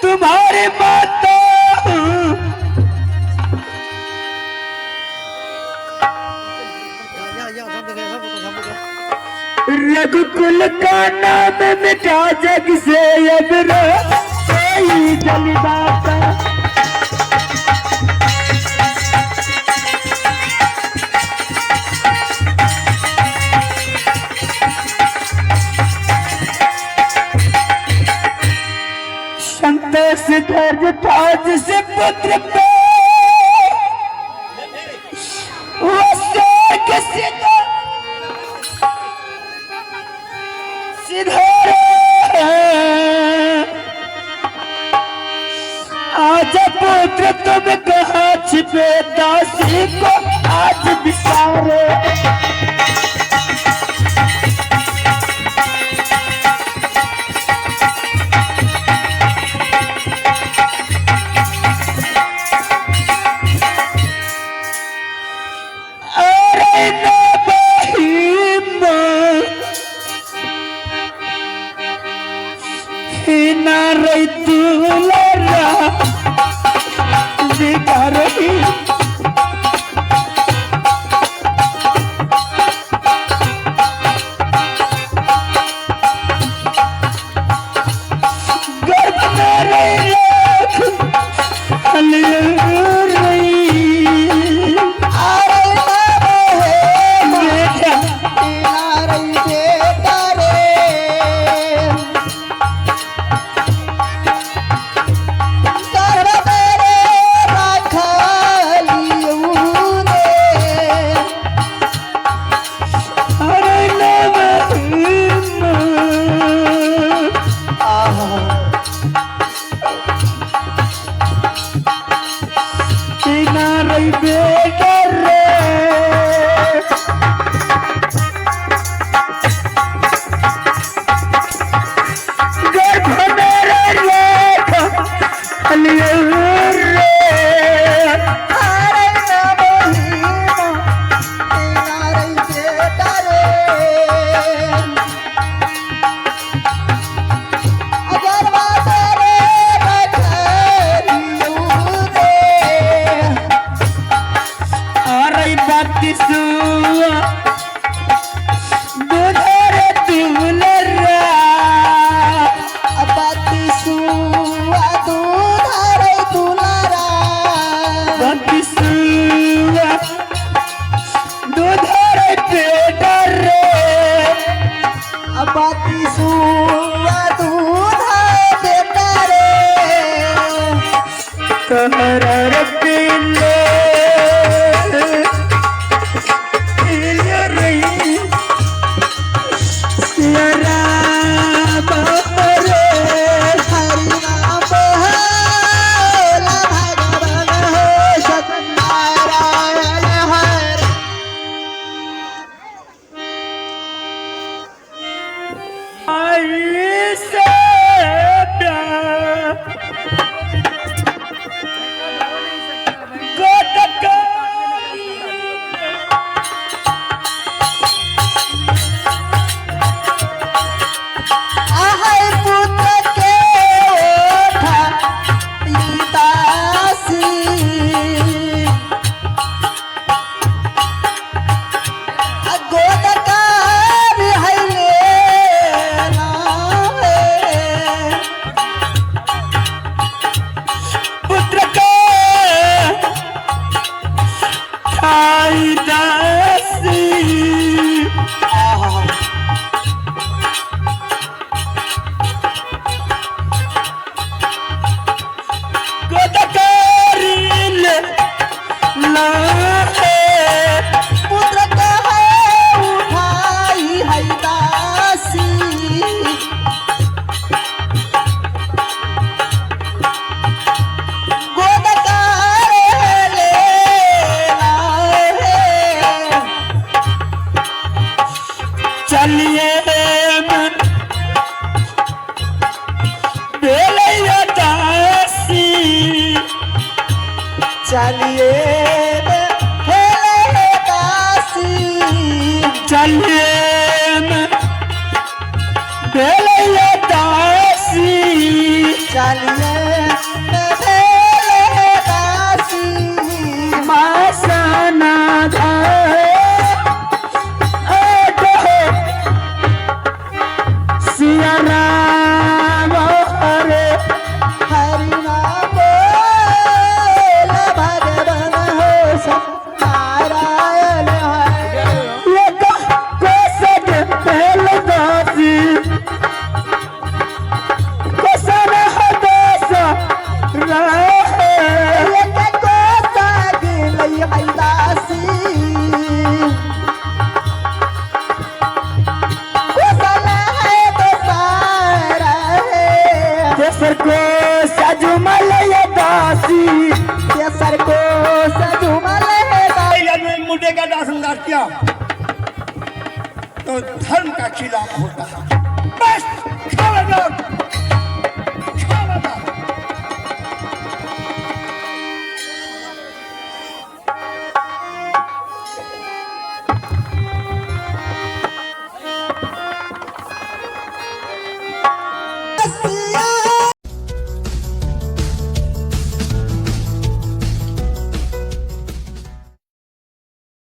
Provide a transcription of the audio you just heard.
तुम्हारे माता रघुकुल का नाम मिटा जग से अब कोई जलदाता संतोष धैर्य ताज से पुत्र पे वो स्वर्ग सिधारे आज पुत्र तुम कहाँ छिपे दासी को आज विसारे चलिए हेले दासी चलिए बेलैया दासी चलिए हेले दासी मासना सिया राम हरे हरि नाम बोल भगवान हो नारायण है ये को सज पहल दासी को सन हदास रहे एक को सागिल है दासी कुशल है तो सारा है केसर को सजुमल ये दासी केसर को सजुमल है दासी मुद्दे का दासनदार किया तो धर्म का खिलाफ होता है।